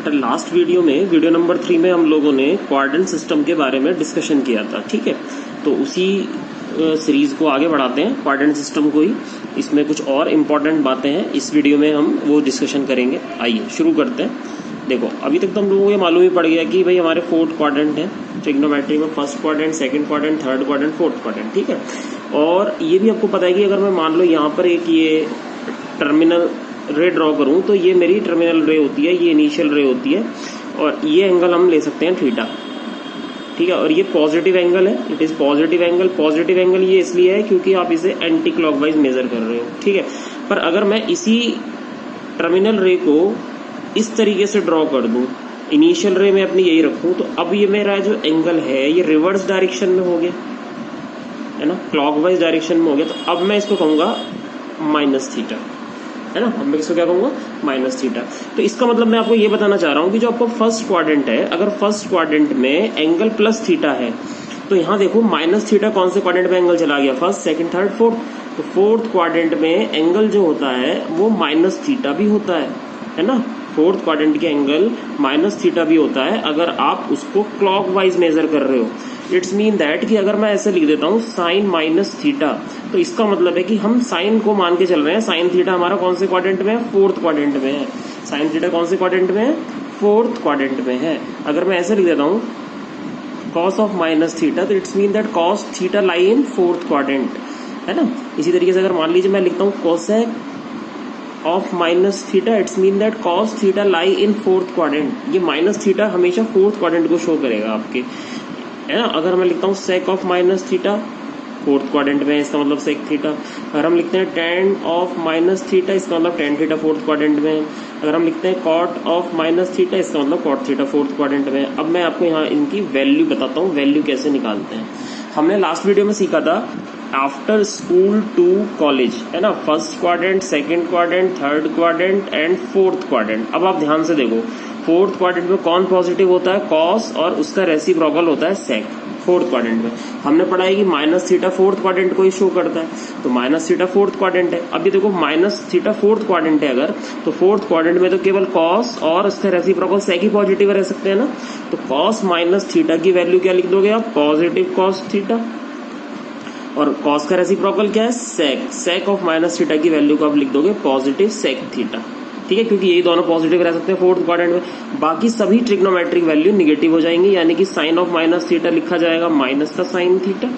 Last video में, video number 3 में हम लोगों ने क्वाड्रेंट सिस्टम के बारे में डिस्कशन किया था, ठीक है। तो उसी सीरीज को आगे बढ़ाते हैं, क्वाड्रेंट सिस्टम को ही। इसमें कुछ और इम्पोर्टेंट बातें हैं, इस वीडियो में हम वो डिस्कशन करेंगे। आइए शुरू करते हैं। देखो, अभी तक तो हम लोगों को ये मालूम ही पड़ गया कि भाई हमारे 4 क्वाड्रेंट हैं ट्रिग्नोमेट्री में, first quadrant, second quadrant, third quadrant, fourth quadrant, ठीक है। और ये भी आपको पता है कि अगर मैं मान लो यहाँ पर एक ये टर्मिनल रे ड्रॉ करूं तो ये मेरी टर्मिनल रे होती है, ये इनिशियल रे होती है, और ये एंगल हम ले सकते हैं थीटा, ठीक है। और ये पॉजिटिव एंगल है, it is positive angle. Positive angle ये इसलिए है क्योंकि आप इसे एंटी क्लॉकवाइज मेजर कर रहे हो, ठीक है। पर अगर मैं इसी टर्मिनल रे को इस तरीके से ड्रॉ कर दूं, इनिशियल रे में अपनी यही रखूं, तो अब ये मेरा जो एंगल है ये रिवर्स डायरेक्शन में हो गया, है ना, क्लॉकवाइज डायरेक्शन में हो गया। तो अब मैं इसको कहूंगा माइनस थीटा, है ना। अब मैं इसको क्या कहूंगा, माइनस थीटा। तो इसका मतलब मैं आपको ये बताना चाह रहा हूं कि जो आपको फर्स्ट क्वाड्रेंट है, अगर फर्स्ट क्वाड्रेंट में एंगल प्लस थीटा है, तो यहां देखो माइनस थीटा कौन से क्वाड्रेंट में एंगल चला गया, फर्स्ट, सेकंड, थर्ड, फोर्थ। तो फोर्थ क्वाड्रेंट में एंगल जो होता है वो माइनस थीटा भी होता है ना। फोर्थ क्वाड्रेंट के एंगल माइनस थीटा भी होता है अगर आप उसको क्लॉकवाइज मेजर कर रहे हो। इट्स मीन दैट कि अगर मैं ऐसे लिख देता हूं साइन माइनस थीटा, तो इसका मतलब है कि हम साइन को मान के चल रहे हैं। साइन थीटा हमारा कौन से क्वाड्रेंट में है, फोर्थ क्वाड्रेंट में है। साइन थीटा कौन से क्वाड्रेंट में है, फोर्थ क्वाड्रेंट में है। अगर मैं ऐसे लिख देता हूं कॉस ऑफ माइनस थीटा, तो it's mean that cos theta lie in fourth quadrant, है ना। इसी तरीके से अगर मान लीजिए मैं लिखता हूं cosec of minus theta, it's mean that cos theta lie in fourth quadrant. ये माइनस थीटा हमेशा फोर्थ क्वाड्रेंट को शो करेगा आपके, है ना। अगर मैं लिखता हूँ sake of minus theta, fourth quadrant में, इसका मतलब सेक थीटा। अगर हम लिखते हैं टेन ऑफ माइनस थीटा, इसका मतलब टेन थीटा फोर्थ क्वाड्रेंट में। अगर हम लिखते हैं कॉट ऑफ माइनस थीटा, इसका मतलब कॉट थीटा फोर्थ क्वाड्रेंट में। अब मैं आपको यहाँ इनकी वैल्यू बताता हूँ, वैल्यू कैसे निकालते हैं। हमने लास्ट वीडियो में सीखा था आफ्टर स्कूल टू कॉलेज, है ना, first quadrant, second quadrant, third quadrant and fourth quadrant. अब आप ध्यान से देखो, फोर्थ क्वाड्रेंट में कौन पॉजिटिव होता है, कॉस, और उसका रेसिप्रोकल होता है सेक। फोर्थ क्वाड्रेंट में हमने पढ़ा है कि माइनस थीटा फोर्थ क्वाड्रेंट को ही शो करता है, तो माइनस थीटा फोर्थ क्वाड्रेंट है। अब ये देखो माइनस थीटा फोर्थ क्वाड्रेंट है अगर, तो फोर्थ क्वाड्रेंट में तो केवल कॉस और उसका रेसिप्रोकल सेक ही पॉजिटिव रह सकते हैं ना। तो कॉस माइनस थीटा की वैल्यू क्या लिख दोगे आप, पॉजिटिव कॉस थीटा, और कॉस का रेसिप्रोकल क्या है, सेक। सेक ऑफ माइनस थीटा की वैल्यू को आप लिख दोगे पॉजिटिव सेक थीटा, ठीक है, क्योंकि यही दोनों पॉजिटिव रह सकते हैं फोर्थ क्वाड्रेंट में। बाकी सभी ट्रिग्नोमेट्रिक वैल्यू निगेटिव हो जाएंगी, यानी कि साइन ऑफ माइनस थीटा लिखा जाएगा माइनस का sine theta,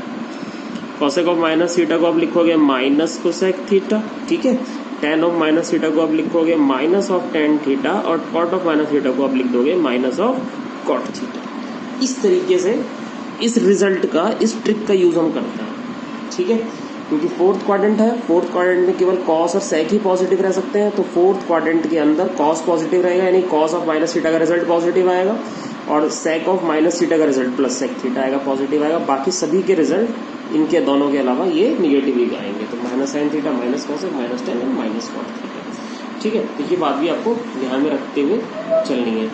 cosec of minus theta को आप लिखोगे माइनस कोसेक थीटा, ठीक है। टेन ऑफ माइनस थीटा को आप लिखोगे माइनस ऑफ टेन थीटा, और कॉट ऑफ माइनस थीटा को आप लिख दोगे माइनस ऑफ कॉट थीटा। इस तरीके से इस रिजल्ट का, इस ट्रिक का यूज हम करते हैं, ठीक है। क्योंकि फोर्थ क्वाड्रेंट है, फोर्थ क्वाड्रेंट में केवल कॉस और सेक ही पॉजिटिव रह सकते हैं, तो फोर्थ क्वाड्रेंट के अंदर कॉस पॉजिटिव रहेगा, यानी कॉस ऑफ माइनस थीटा का रिजल्ट पॉजिटिव आएगा, और सेक ऑफ माइनस थीटा का रिजल्ट प्लस सेक थीटा आएगा, पॉजिटिव आएगा। बाकी सभी के रिजल्ट इनके दोनों के अलावा ये निगेटिव ही आएंगे, तो minus sine theta, minus cosec, minus ten and minus cot theta, ठीक है। तो ये बात भी आपको ध्यान में रखते हुए चलनी है।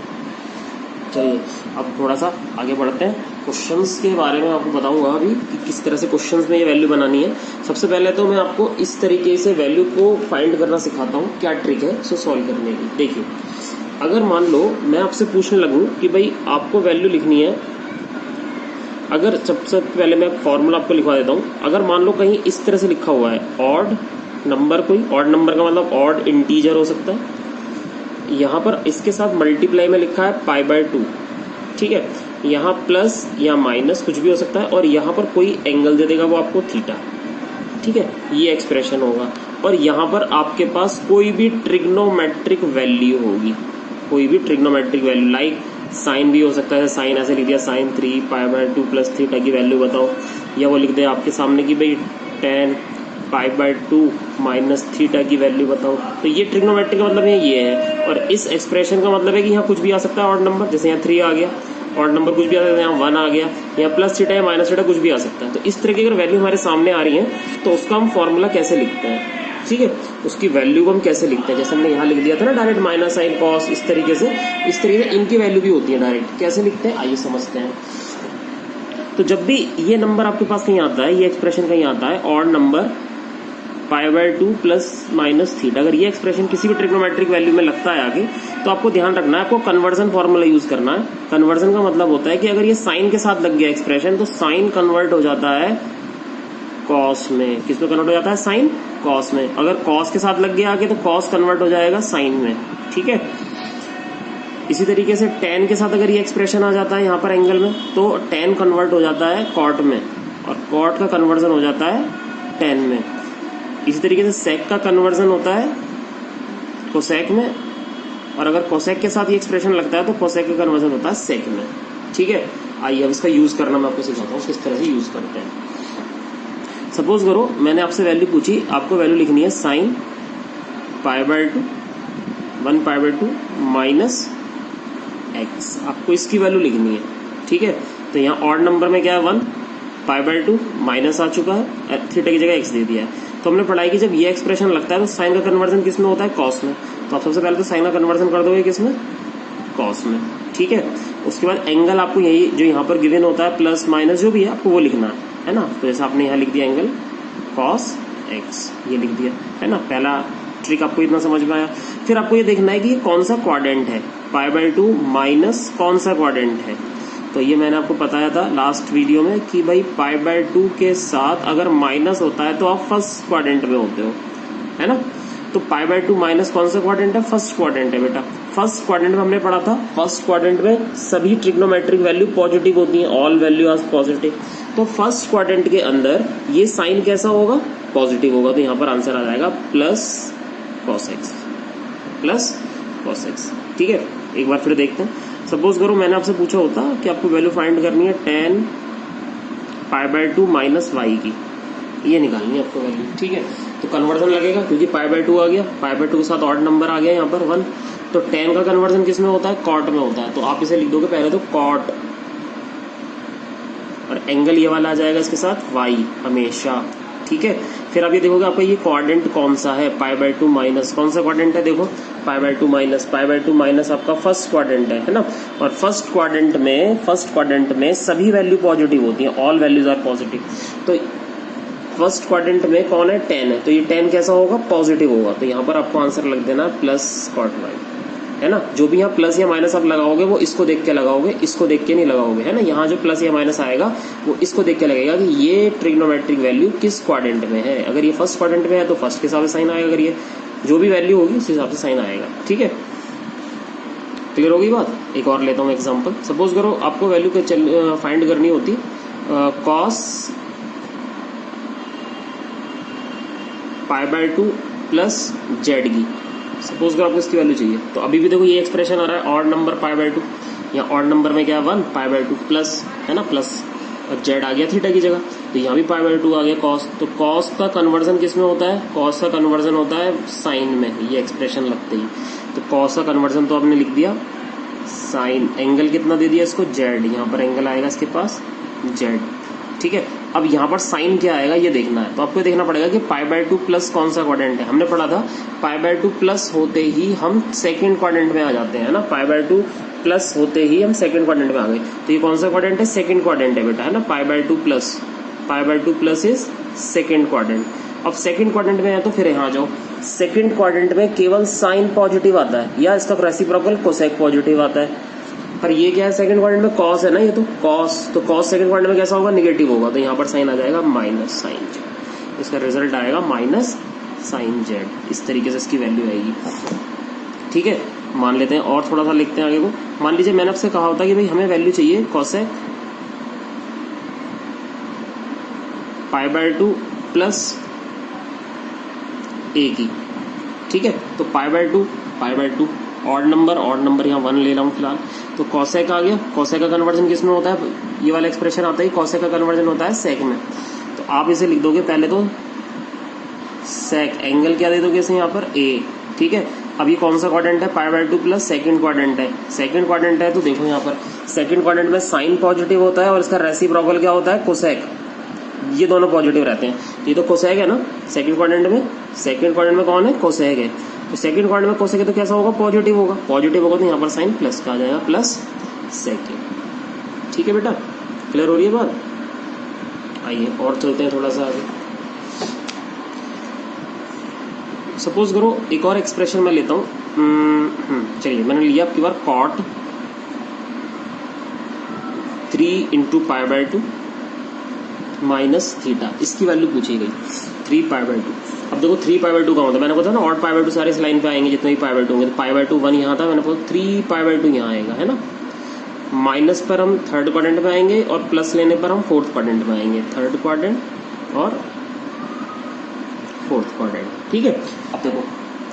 चलिए अब थोड़ा सा आगे बढ़ते हैं, क्वेश्चंस के बारे में आपको बताऊंगा अभी कि किस तरह से क्वेश्चंस में ये वैल्यू बनानी है। सबसे पहले तो मैं आपको इस तरीके से वैल्यू को फाइंड करना सिखाता हूँ, क्या ट्रिक है सो सॉल्व करने की। देखिए, अगर मान लो मैं आपसे पूछने लगूं कि भाई आपको वैल्यू लिखनी है, अगर सबसे पहले मैं फॉर्मूला आपको लिखवा देता हूँ। अगर मान लो कहीं इस तरह से लिखा हुआ है ऑड नंबर, कोई ऑड नंबर का मतलब ऑड इंटीजर हो सकता है, यहाँ पर इसके साथ मल्टीप्लाई में लिखा है π/2, ठीक है, यहाँ प्लस या माइनस कुछ भी हो सकता है, और यहाँ पर कोई एंगल दे देगा वो आपको थीटा, ठीक है, ये एक्सप्रेशन होगा। और यहाँ पर आपके पास कोई भी ट्रिग्नोमेट्रिक वैल्यू होगी, कोई भी ट्रिग्नोमेट्रिक वैल्यू, लाइक साइन भी हो सकता है, साइन ऐसे लिख दिया साइन 3 π/2 प्लस थीटा की वैल्यू बताओ, या वो लिख दे आपके सामने की भाई 10 π/2 माइनस थीटा की वैल्यू बताओ। तो ये ट्रिग्नोमेट्रिक का मतलब ये है, और इस एक्सप्रेशन का मतलब है कि यहाँ कुछ भी आ सकता है ऑड नंबर, जैसे यहाँ 3 आ गया, ऑड नंबर कुछ भी आ सकता है, यहाँ 1 आ गया, यहाँ प्लस थीटा या माइनस थीटा कुछ भी आ सकता है। तो इस तरह की अगर वैल्यू हमारे सामने आ रही है तो उसका हम फॉर्मूला कैसे लिखते हैं, ठीक है, उसकी वैल्यू को हम कैसे लिखते हैं, जैसे हमने यहाँ लिख दिया था ना डायरेक्ट माइनस साइन कॉस, इस तरीके से इनकी वैल्यू भी होती है डायरेक्ट, कैसे लिखते हैं आइए समझते हैं। तो जब भी ये नंबर आपके पास कहीं आता है, ये एक्सप्रेशन कहीं आता है odd number pi by 2 plus minus theta. अगर ये एक्सप्रेशन किसी भी ट्रिग्नोमेट्रिक वैल्यू में लगता है आगे, तो आपको ध्यान रखना है, आपको कन्वर्जन फॉर्मूला यूज करना है। कन्वर्जन का मतलब होता है कि अगर ये साइन के साथ लग गया एक्सप्रेशन, तो साइन कन्वर्ट हो जाता है कॉस में। किस में कन्वर्ट हो जाता है? साइन कॉस में। अगर कॉस के साथ लग गया आगे, तो कॉस कन्वर्ट हो जाएगा साइन में। ठीक है, इसी तरीके से टेन के साथ अगर ये एक्सप्रेशन आ जाता है यहाँ पर एंगल में, तो टेन कन्वर्ट हो जाता है कॉट में, और कॉट का कन्वर्जन हो जाता है टेन में। इसी तरीके से सेक का कन्वर्जन होता है कोसेक में, और अगर कोसेक के साथ ये एक्सप्रेशन लगता है, तो कोसेक का कन्वर्जन होता है सेक में। ठीक है, आइए अब इसका यूज करना मैं आपको सिखाता हूँ किस तरह से यूज करते हैं। सपोज करो मैंने आपसे वैल्यू पूछी, आपको वैल्यू लिखनी है sine pi by 2 1 pi by 2 minus x, आपको इसकी वैल्यू लिखनी है। ठीक है, तो यहाँ ऑड नंबर में क्या है 1 पाई बाय 2 माइनस आ चुका है, थीटा की जगह एक्स दे दिया है। तो हमने पढ़ाई कि जब ये एक्सप्रेशन लगता है, तो साइन का कन्वर्जन किस में होता है? कॉस में। तो आप सबसे पहले तो साइन का कन्वर्जन कर दोगे किस में? कॉस में। ठीक है, उसके बाद एंगल आपको यही जो यहाँ पर गिवन होता है प्लस माइनस जो भी है, आपको वो लिखना है ना। तो जैसे आपने यहाँ लिख दिया एंगल कॉस एक्स, ये लिख दिया है ना। पहला ट्रिक आपको इतना समझ में आया। फिर आपको ये देखना है कि ये कौन सा क्वाड्रेंट है, पाई बाय 2 माइनस कौन सा क्वाड्रेंट है। तो ये मैंने आपको बताया था लास्ट वीडियो में कि भाई पाई बाय 2 के साथ अगर माइनस होता है, तो आप फर्स्ट क्वाड्रेंट में होते हो, है ना। तो पाई बाय 2 माइनस कौन सा क्वाड्रेंट है? फर्स्ट क्वाड्रेंट है बेटा। फर्स्ट क्वाड्रेंट में हमने पढ़ा था, फर्स्ट क्वाड्रेंट में सभी ट्रिग्नोमेट्रिक वैल्यू पॉजिटिव होती हैं, ऑल वैल्यू आर पॉजिटिव। तो फर्स्ट क्वाड्रेंट के अंदर ये साइन कैसा होगा? पॉजिटिव होगा। तो यहाँ पर आंसर आ जाएगा plus cos x, plus cos x. ठीक है, एक बार फिर देखते हैं। सपोज करो मैंने आपसे पूछा होता कि आपको वैल्यू फाइंड करनी है tan pi by 2 minus y की, ये निकालनी है आपको वैल्यू। ठीक है, तो कन्वर्जन लगेगा क्योंकि पाई बाय 2 आ गया, पाई बाय 2 के साथ ऑड नंबर आ गया यहाँ पर 1। तो tan का कन्वर्जन किस में होता है? कॉट में होता है। तो आप इसे लिख दोगे पहले तो कॉट, और एंगल ये वाला आ जाएगा इसके साथ वाई हमेशा। ठीक है, फिर आप ये देखोगे आपका ये क्वाड्रेंट कौन सा है? पाई बाय 2 माइनस कौन सा क्वाड्रेंट है? देखो पाई by 2 minus, pi by 2 minus आपका फर्स्ट क्वाड्रेंट है ना। और फर्स्ट क्वाड्रेंट में सभी वैल्यू पॉजिटिव होती हैं, ऑल वैल्यूज आर पॉजिटिव। तो फर्स्ट क्वाड्रेंट में कौन है? 10 है। तो ये 10 कैसा होगा? पॉजिटिव होगा। तो यहाँ पर आपको आंसर लग देना प्लस कॉट वाई, है ना। जो भी यहाँ प्लस या माइनस आप लगाओगे, वो इसको देख के लगाओगे, इसको देख के नहीं लगाओगे, है ना। यहाँ जो प्लस या माइनस आएगा, वो इसको देख के लगेगा कि ये ट्रिग्नोमेट्रिक वैल्यू किस क्वाड्रेंट में है। अगर ये फर्स्ट क्वाड्रेंट में है, तो फर्स्ट के हिसाब से साइन आएगा। अगर ये जो भी वैल्यू होगी, उस हिसाब से साइन आएगा। ठीक है, क्लियर होगी बात। एक और लेता हूँ एग्जाम्पल। सपोज करो आपको वैल्यू फाइंड करनी होती cos pi by 2 plus Z की। सपोज करो आपको इसकी वैल्यू चाहिए, तो अभी भी देखो ये एक्सप्रेशन आ रहा है ऑड नंबर पाई बाय 2, या ऑड नंबर में क्या है 1 पाई बाय 2 प्लस, है ना, प्लस, और जेड आ गया थीटा की जगह। तो यहाँ भी पाई बाय 2 आ गया कॉस। तो कॉस का कन्वर्जन किस में होता है? कॉस का कन्वर्जन होता है साइन में, ये एक्सप्रेशन लगते ही। तो कॉस का कन्वर्जन तो आपने लिख दिया साइन, एंगल कितना दे दिया इसको? जेड। यहाँ पर एंगल आएगा इसके पास जेड। ठीक है, अब यहाँ पर साइन क्या आएगा ये देखना है। तो आपको देखना पड़ेगा कि पाई बाय 2 प्लस कौन सा क्वाड्रेंट है। हमने पढ़ा था पाई बाय 2 प्लस होते ही हम सेकंड क्वाड्रेंट में आ जाते हैं, ना। पाई बाय 2 प्लस होते ही हम सेकंड क्वाड्रेंट में आ गए। तो ये कौन सा क्वाड्रेंट है? सेकंड क्वाड्रेंट है बेटा, है ना। पाई by 2 plus, pi by 2 plus is second quadrant. अब सेकंड क्वाड्रेंट में है, तो फिर यहाँ जाओ। सेकंड क्वाड्रेंट में केवल साइन पॉजिटिव आता है, या इसका रेसिप्रोकल कोसेक पॉजिटिव आता है। पर ये क्या है? सेकंड क्वाड्रेंट में कॉस है ना, ये तो कॉस। तो कॉस सेकंड क्वाड्रेंट में कैसा होगा? निगेटिव होगा। तो यहाँ पर साइन आ जाएगा माइनस साइन जेड। इसका रिजल्ट आएगा माइनस साइन जेड। इस तरीके से इसकी वैल्यू आएगी। ठीक है, मान लेते हैं और थोड़ा सा लिखते हैं आगे को। मान लीजिए मैंने आपसे कहा होता कि भाई हमें वैल्यू चाहिए कोसेक पाई बाय 2 प्लस ए की। ठीक है, तो पाई बाय 2 ऑड नंबर यहाँ 1 ले रहा हूँ फिलहाल। तो कोसेक आ गया। कोसेक का कन्वर्जन किस में होता है? ये वाला एक्सप्रेशन आता है, कोसेक का कन्वर्जन होता है सेक में। तो आप इसे लिख दोगे पहले तो सेक, एंगल क्या दे दोगे इसे यहाँ पर? ए। ठीक है, अब ये कौन सा क्वाड्रेंट है? पाई बाय 2 प्लस सेकंड क्वाड्रेंट है। सेकंड क्वाड्रेंट है, तो देखो यहाँ पर सेकंड क्वाड्रेंट में साइन पॉजिटिव होता है, और इसका रेसिप्रोकल क्या होता है? कोसेक। ये दोनों पॉजिटिव रहते हैं। ये तो कोसेक है ना सेकंड क्वाड्रेंट में। सेकंड क्वाड्रेंट में कौन है? कोसेक है। तो सेकंड क्वाड्रेंट में कोसेक है, तो कैसा होगा? पॉजिटिव होगा। पॉजिटिव होगा तो यहाँ पर साइन प्लस का आ जाएगा, प्लस सेकंड। ठीक है बेटा, क्लियर हो रही है बात। आइए और चलते हैं थोड़ा सा आगे। सपोज करो एक और एक्सप्रेशन मैं लेता हूँ। चलिए मैंने लिया आपकी बार cot 3 into pi by 2 minus theta, इसकी वैल्यू पूछी गई 3 पाई बाय 2। अब देखो 3 पाई बाय 2 का होता है, मैंने बताया ना ऑड पाई बाय 2 सारे इस लाइन पे आएंगे जितने भी पाई बाय 2 होंगे। तो पाई बाय 2 1 यहाँ था, मैंने बोला 3 पाई बाय 2 यहाँ आएगा, है ना। माइनस पर हम थर्ड क्वाड्रेंट में आएंगे और प्लस लेने पर हम फोर्थ क्वाड्रेंट में आएंगे, थर्ड क्वाड्रेंट और फोर्थ क्वाड्रेंट, ठीक है। अब देखो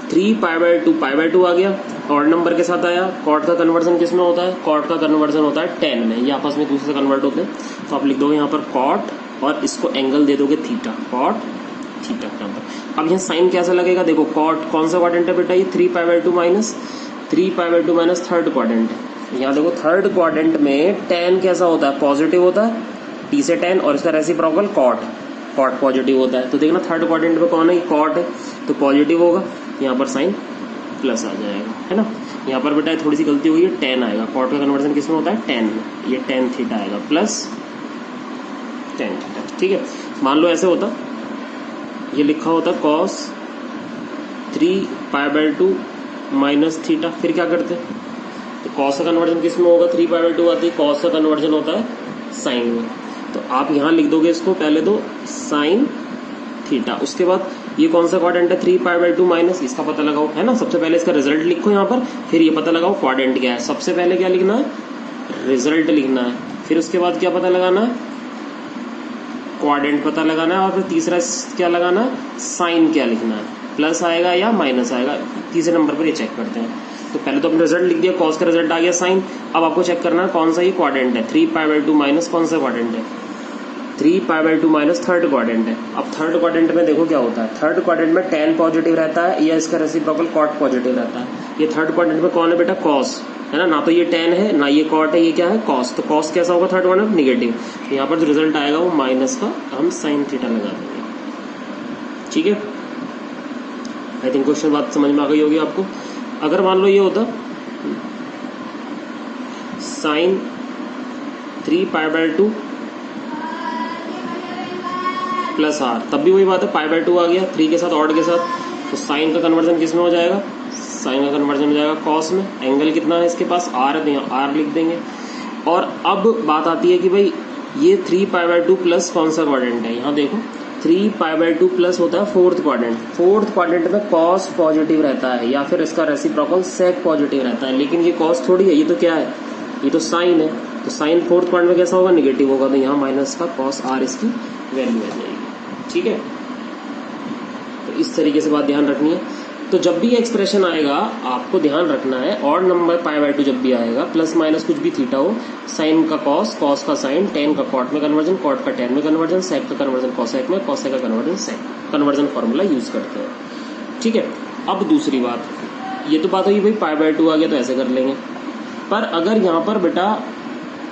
3 पाई बाय 2 आ गया, ऑड नंबर के साथ आया। कॉट का कन्वर्जन किस में होता है? कॉट का कन्वर्जन होता है 10 में, ये आपस में दूसरे से कन्वर्ट होते हैं। तो आप लिख दोगे यहाँ पर कॉट और इसको एंगल दे दोगे थीटा, कॉट थीटा यहाँ पर। अब यहाँ साइन कैसा लगेगा? देखो कॉट कौन सा क्वाड्रेंट है बेटा? ये 3 pi by 2 minus 3 pi by 2 minus third quadrant है। यहाँ देखो थर्ड क्वाड्रेंट में tan कैसा होता है? पॉजिटिव होता है, t से tan, और इसका रेसिप्रोकल कॉट, कॉट पॉजिटिव होता है। तो देखना थर्ड क्वाड्रेंट में कौन है? कॉट है, तो पॉजिटिव होगा, यहाँ पर साइन प्लस आ जाएगा, है ना। यहाँ पर बेटा थोड़ी सी गलती हुई है, tan आएगा। कॉट का कन्वर्जन किसमें होता है? tan में, ये tan थीटा आएगा प्लस tan थीटा, ठीक है। मान लो ऐसे होता, ये लिखा होता cos 3 pi by 2 minus theta, फिर क्या करते? तो कॉस का कन्वर्जन किस में होगा? 3 पाई बाय 2 आती है, कॉस का कन्वर्जन होता है साइन में। तो आप यहाँ लिख दोगे इसको पहले तो साइन थीटा, उसके बाद ये कौन सा क्वाड्रेंट है? 3 पाई बाय 2 माइनस, इसका पता लगाओ, है ना। सबसे पहले इसका रिजल्ट लिखो यहाँ पर, फिर ये पता लगाओ क्वाड्रेंट क्या है। सबसे पहले क्या लिखना है? रिजल्ट लिखना है, फिर उसके बाद क्या पता लगाना है? क्वाड्रेंट पता लगाना है, और फिर तीसरा क्या लगाना है? साइन क्या लिखना है, प्लस आएगा या माइनस आएगा। तीसरे नंबर पर ये चेक करते हैं। तो पहले तो अपने रिजल्ट लिख दिया, कॉस का रिजल्ट आ गया साइन। अब आपको चेक करना है कौन सा ये क्वाड्रेंट है। 3 पाई बाय 2 माइनस कौन सा क्वाड्रेंट है? 3 pi by 2 minus third quadrant है। अब थर्ड क्वाड्रेंट में देखो क्या होता है, थर्ड क्वाड्रेंट में tan पॉजिटिव रहता है या इसका रेसिप्रोकल कॉट पॉजिटिव रहता है। ये थर्ड क्वाड्रेंट में कौन है बेटा? कॉस, है ना। ना तो ये tan है ना ये कॉट है, ये क्या है? कॉस। तो कॉस कैसा होगा थर्ड क्वाड्रेंट? निगेटिव। यहाँ पर जो रिजल्ट आएगा वो माइनस का हम साइन थीटा लगा देंगे, ठीक है। आई थिंक क्वेश्चन बात समझ में आ गई होगी आपको। अगर मान लो ये होता sine 3 pi by 2 plus r, तब भी वही बात है, पाई बाय 2 आ गया 3 के साथ, ऑड के साथ। तो साइन का कन्वर्जन किस में हो जाएगा? साइन का कन्वर्जन हो जाएगा कॉस में। एंगल कितना है इसके पास? आर है, तो यहाँ आर लिख देंगे। और अब बात आती है कि भाई ये 3 पाई बाय 2 प्लस कौन सा क्वाड्रेंट है? यहाँ देखो 3 पाई बाय 2 प्लस होता है फोर्थ क्वाड्रेंट। फोर्थ क्वाड्रेंट में कॉस पॉजिटिव रहता है या फिर इसका रेसिप्रोकल सेक पॉजिटिव रहता है, लेकिन ये कॉस थोड़ी है, ये तो क्या है? ये तो साइन है। तो साइन फोर्थ क्वाड्रेंट में कैसा होगा? निगेटिव होगा, तो यहाँ माइनस का कॉस आर इसकी वैल्यू आ जाएगी, ठीक है। तो इस तरीके से बात ध्यान रखनी है। तो जब भी एक्सप्रेशन आएगा आपको ध्यान रखना है, ऑड नंबर पाई बाय 2 जब भी आएगा, प्लस माइनस कुछ भी थीटा हो, साइन का कॉस, कॉस का साइन, tan का कॉट में कन्वर्जन, कॉट का tan में कन्वर्जन, सेक का कन्वर्जन कॉसेक में, कॉसेक का कन्वर्जन सेक, कन्वर्जन फॉर्मूला यूज करते हैं, ठीक है। अब दूसरी बात, ये तो बात हुई भाई पाई बाय 2 आ गया तो ऐसे कर लेंगे। पर अगर यहाँ पर बेटा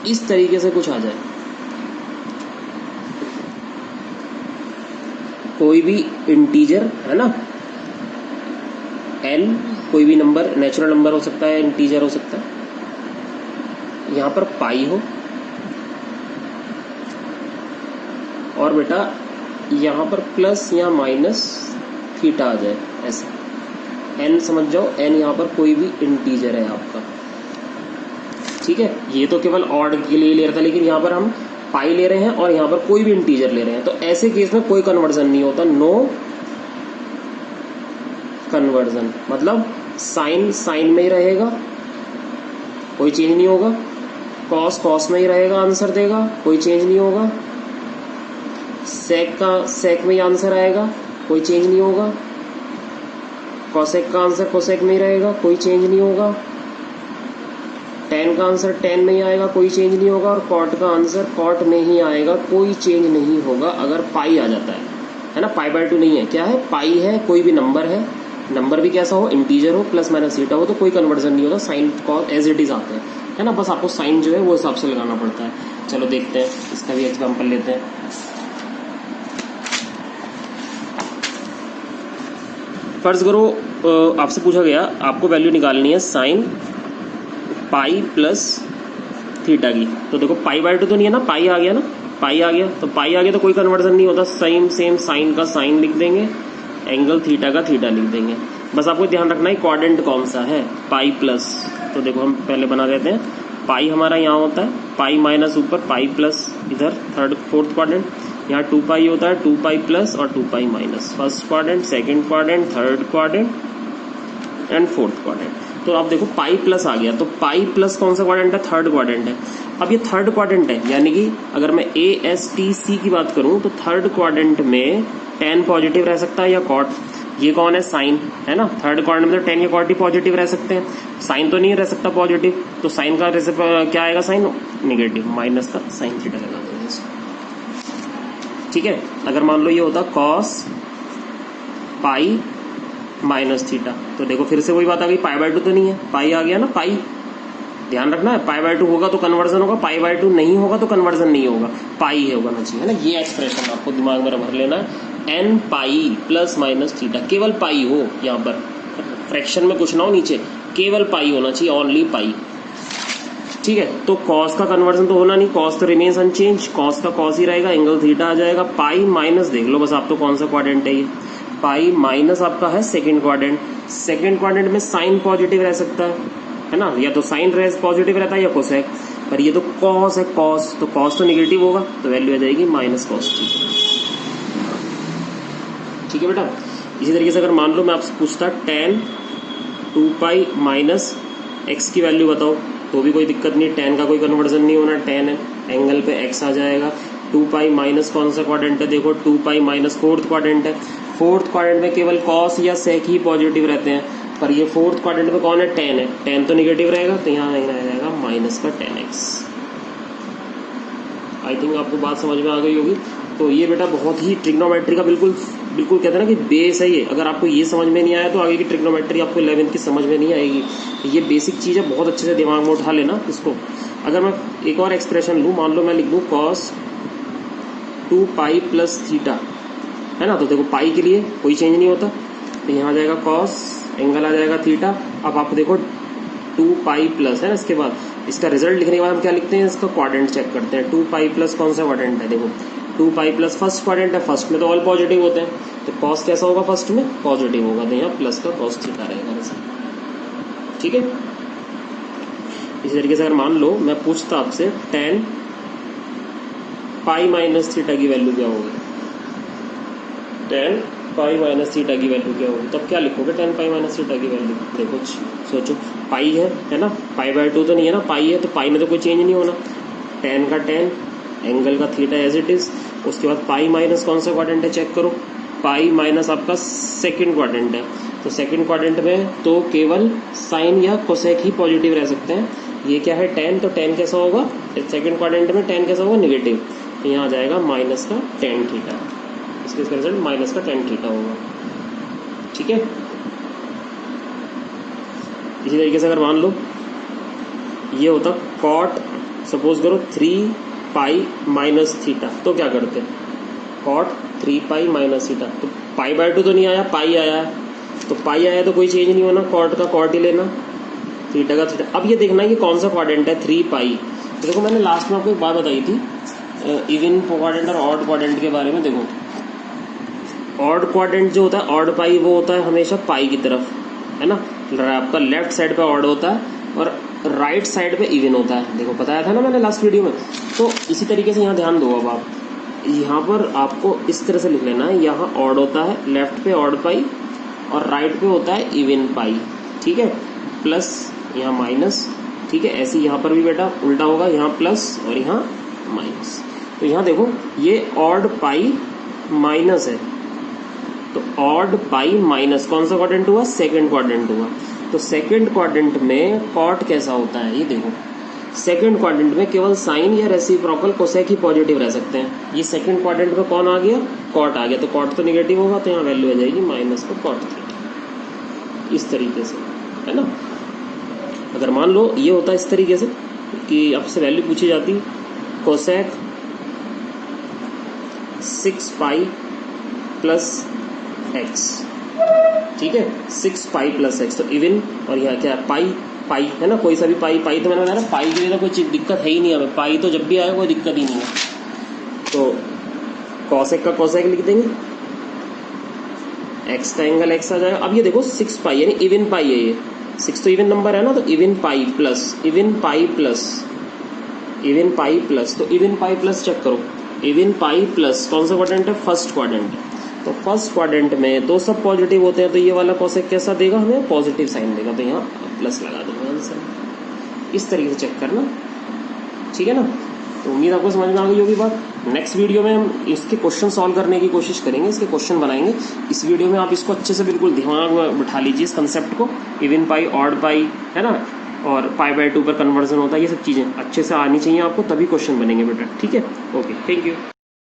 इस तरीके से कुछ आ जाए, कोई भी इंटीजर, है ना, n, कोई भी नंबर, नेचुरल नंबर हो सकता है, इंटीजर हो सकता है, यहाँ पर पाई हो और बेटा यहाँ पर प्लस या माइनस थीटा आ जाए, ऐसे n समझ जाओ, n यहाँ पर कोई भी इंटीजर है आपका, ठीक है। ये तो केवल ऑड के लिए ले रहा था, लेकिन यहाँ पर हम पाई ले रहे हैं और यहाँ पर कोई भी इंटीजर ले रहे हैं, तो ऐसे केस में कोई कन्वर्जन नहीं होता, नो कन्वर्जन। मतलब साइन साइन में ही रहेगा, कोई चेंज नहीं होगा, कॉस कॉस में ही रहेगा, आंसर देगा, कोई चेंज नहीं होगा, सेक का सेक में ही आंसर आएगा, कोई चेंज नहीं होगा, कॉसेक का आंसर कोसेक में ही रहेगा, कोई चेंज नहीं होगा, tan का आंसर tan में ही आएगा, कोई चेंज नहीं होगा, और कॉट का आंसर कॉट में ही आएगा, कोई चेंज नहीं होगा। अगर पाई आ जाता है ना, पाई बाय 2 नहीं है, क्या है? पाई है, कोई भी नंबर है, नंबर भी कैसा हो? इंटीजर हो, प्लस माइनस थीटा हो, तो कोई कन्वर्जन नहीं होता, sine cos as it is आते हैं, है ना। बस आपको साइन जो है वो हिसाब से लगाना पड़ता है। चलो देखते हैं, इसका भी एग्जाम्पल लेते हैं। फर्ज करो आपसे पूछा गया आपको वैल्यू निकालनी है साइन पाई प्लस थीटा की। तो देखो पाई बाय 2 तो नहीं है ना, पाई आ गया ना, पाई आ गया, तो पाई आ गया तो कोई कन्वर्जन नहीं होता, सेम साइन का साइन लिख देंगे एंगल थीटा का थीटा लिख देंगे। बस आपको ध्यान रखना है क्वाड्रेंट कौन सा है, पाई प्लस। तो देखो हम पहले बना देते हैं, पाई हमारा यहाँ होता है, पाई माइनस ऊपर, पाई प्लस इधर थर्ड फोर्थ क्वाड्रेंट, यहाँ 2 पाई होता है, 2 पाई प्लस और 2 pi minus, first quadrant, second quadrant, third quadrant and fourth quadrant. तो आप देखो पाई प्लस आ गया, तो पाई प्लस कौन सा क्वाड्रेंट है, थर्ड क्वाड्रेंट है। अब ये थर्ड क्वाड्रेंट है, यानी कि अगर मैं ASTC की बात करूं तो थर्ड क्वाड्रेंट में tan पॉजिटिव रह सकता है या कॉट। ये कौन है, साइन है ना, थर्ड क्वाड्रेंट में तो tan या कॉट ही पॉजिटिव रह सकते हैं, साइन तो नहीं रह सकता पॉजिटिव। तो साइन का क्या आएगा, साइन नेगेटिव, माइनस का साइन थीटा लगा देंगे इसको। ठीक है, अगर मान लो ये होता कॉस पाई माइनस थीटा, तो देखो फिर से वही बात आ गई, पाई बाय 2 तो नहीं है, पाई आ गया ना, पाई ध्यान रखना है, पाई बाय 2 होगा तो कन्वर्जन होगा, पाई बाय 2 नहीं होगा तो कन्वर्जन नहीं होगा, पाई है होगा ना चाहिए, है ना। ये एक्सप्रेशन आपको दिमाग में भर लेना है, n pi plus minus theta, केवल पाई हो, यहाँ पर फ्रैक्शन में कुछ ना हो नीचे, केवल पाई होना चाहिए, ओनली पाई। ठीक है, तो कॉस का कन्वर्जन तो होना नहीं, कॉस तो रिमेन्स अनचेंज, कॉस का कॉस ही रहेगा, एंगल थीटा आ जाएगा, पाई माइनस देख लो बस आप तो कौन सा क्वाड्रेंट है ये, पाई माइनस आपका है सेकंड क्वाड्रेंट। सेकंड क्वाड्रेंट में साइन पॉजिटिव रह सकता है ना, या तो साइन पॉजिटिव रहता है या कोसेक, पर ये तो कॉस है, कॉस तो कॉस तो निगेटिव होगा, तो वैल्यू आ जाएगी माइनस कॉस थीटा। ठीक है बेटा, इसी तरीके से अगर मान लो मैं आपसे पूछता tan 2 पाई माइनस एक्स की वैल्यू बताओ, तो भी कोई दिक्कत नहीं, tan का कोई कन्वर्जन नहीं होना, tan एंगल पे x आ जाएगा। 2 पाई माइनस कौन सा क्वाड्रेंट है, देखो 2 पाई माइनस फोर्थ क्वाड्रेंट है, फोर्थ क्वाड्रेंट में केवल कॉस या सेक ही पॉजिटिव रहते हैं, पर ये फोर्थ क्वाड्रेंट में कौन है, tan है, tan तो निगेटिव रहेगा, तो यहाँ आ जाएगा माइनस का tan x। आई थिंक आपको बात समझ में आ गई होगी। तो ये बेटा बहुत ही ट्रिग्नोमेट्री का बिल्कुल कहते हैं ना कि बेस है ये, अगर आपको ये समझ में नहीं आया तो आगे की ट्रिग्नोमेट्री आपको 11th की समझ में नहीं आएगी। ये बेसिक चीज़ है, बहुत अच्छे से दिमाग में उठा लेना इसको। अगर मैं एक और एक्सप्रेशन लूँ, मान लो मैं लिख दूँ कॉस 2 पाई प्लस थीटा, है ना, तो देखो पाई के लिए कोई चेंज नहीं होता, तो यहाँ आ जाएगा कॉस, एंगल आ जाएगा थीटा। अब आप देखो 2 पाई प्लस है ना, इसके बाद इसका रिजल्ट लिखने के बाद हम क्या लिखते हैं, इसका क्वाड्रेंट चेक करते हैं। 2 पाई प्लस कौन सा क्वाड्रेंट है, देखो 2 पाई प्लस फर्स्ट क्वाड्रेंट है, फर्स्ट में तो ऑल पॉजिटिव होते हैं, तो कॉस कैसा होगा, फर्स्ट में पॉजिटिव होगा, तो यहाँ प्लस का कॉस थीटा रहेगा वैसे। ठीक है, इसी तरीके से अगर मान लो मैं पूछता आपसे tan पाई माइनस थीटा की वैल्यू क्या होगी, tan पाई माइनस थीटा की वैल्यू क्या होगी, तब क्या लिखोगे tan पाई माइनस थीटा की वैल्यू, देखो सोचो, पाई है ना, पाई बाय 2 तो नहीं है ना, पाई है, तो पाई में तो कोई चेंज नहीं होना, tan का tan, एंगल का थीटा एज इट इज। उसके बाद पाई माइनस कौन सा क्वाड्रेंट है, चेक करो, पाई माइनस आपका सेकंड क्वाड्रेंट है, तो सेकंड क्वाड्रेंट में तो केवल साइन या कोसेक ही पॉजिटिव रह सकते हैं। ये क्या है, tan, तो tan कैसा होगा, सेकंड क्वाड्रेंट में tan कैसा होगा, निगेटिव, तो यहाँ आ जाएगा माइनस का tan थीटा, इसके रिजल्ट माइनस का tan थीटा होगा। ठीक है, इसी तरीके से अगर मान लो ये होता कॉट, सपोज करो 3 पाई माइनस थीटा, तो क्या करते हैं, कॉट 3 पाई माइनस थीटा, तो पाई बाय 2 तो नहीं आया, पाई आया, तो पाई आया तो कोई चेंज नहीं होना, कॉट का कॉट ही लेना, थीटा का थीटा। अब ये देखना है कि कौन सा क्वाड्रेंट है, 3 पाई। तो देखो मैंने लास्ट में आपको एक बात बताई थी इवन क्वाड्रेंट और ऑड क्वाड्रेंट के बारे में। देखो ऑड क्वाड्रेंट जो होता है, ऑड पाई, वो होता है हमेशा पाई की तरफ, है ना, आपका लेफ्ट साइड पे ऑड होता है और राइट साइड पे इवन होता है, देखो बताया था ना मैंने लास्ट वीडियो में। तो इसी तरीके से यहाँ ध्यान दो, अब आप यहाँ पर आपको इस तरह से लिख लेना है, यहाँ ऑड होता है, लेफ्ट पे ऑड पाई और राइट पे होता है इवन पाई, ठीक है, प्लस यहाँ माइनस, ठीक है, ऐसे यहाँ पर भी बेटा उल्टा होगा, यहाँ प्लस और यहाँ माइनस। तो यहाँ देखो ये ऑड पाई माइनस है, तो ऑड पाई माइनस कौन सा क्वाड्रेंट हुआ, सेकंड क्वाड्रेंट हुआ। तो सेकंड क्वाड्रेंट में कॉट कैसा होता है, ये देखो सेकंड क्वाड्रेंट में केवल साइन या रेसिप्रोकल कोसेक ही पॉजिटिव रह सकते हैं। ये सेकंड क्वाड्रेंट में कौन आ गया, कॉट आ गया, तो कॉट तो निगेटिव होगा, तो यहाँ वैल्यू आ जाएगी माइनस का कॉट थीटा, इस तरीके से, है ना। अगर मान लो ये होता है इस तरीके से कि आपसे वैल्यू पूछी जाती कोसेक 6 पाई प्लस एक्स, ठीक है, 6 पाई प्लस एक्स, तो इवन, और यहाँ क्या है पाई, पाई है ना, कोई सा भी पाई, पाई तो मैंने बताया ना, पाई के लिए तो कोई दिक्कत है ही नहीं हमें, पाई तो जब भी आएगा कोई दिक्कत ही नहीं है। तो कॉसेक का कॉसेक लिख देंगे, एक्स का एंगल एक्स आ जाएगा। अब ये देखो 6 पाई यानी इवन पाई है, ये 6 तो इवन नंबर है ना, तो इवन पाई प्लस तो इवन पाई प्लस चेक करो, इवन पाई प्लस कौन सा क्वाड्रेंट है, फर्स्ट क्वाड्रेंट। तो फर्स्ट क्वाड्रेंट में तो सब पॉजिटिव होते हैं, तो ये वाला कोसेक कैसा देगा हमें, पॉजिटिव साइन देगा, तो यहाँ प्लस लगा दूंगा आंसर। इस तरीके से चेक करना, ठीक है ना। तो उम्मीद आपको समझ में आ गई होगी बात। नेक्स्ट वीडियो में हम इसके क्वेश्चन सॉल्व करने की कोशिश करेंगे, इसके क्वेश्चन बनाएंगे। इस वीडियो में आप इसको अच्छे से बिल्कुल दिमाग में बिठा लीजिए इस कंसेप्ट को, इवन पाई, ऑड पाई, है ना, और पाई/2 पर कन्वर्जन होता है, ये सब चीज़ें अच्छे से आनी चाहिए आपको, तभी क्वेश्चन बनेंगे बेटा, ठीक है। Okay, thank you.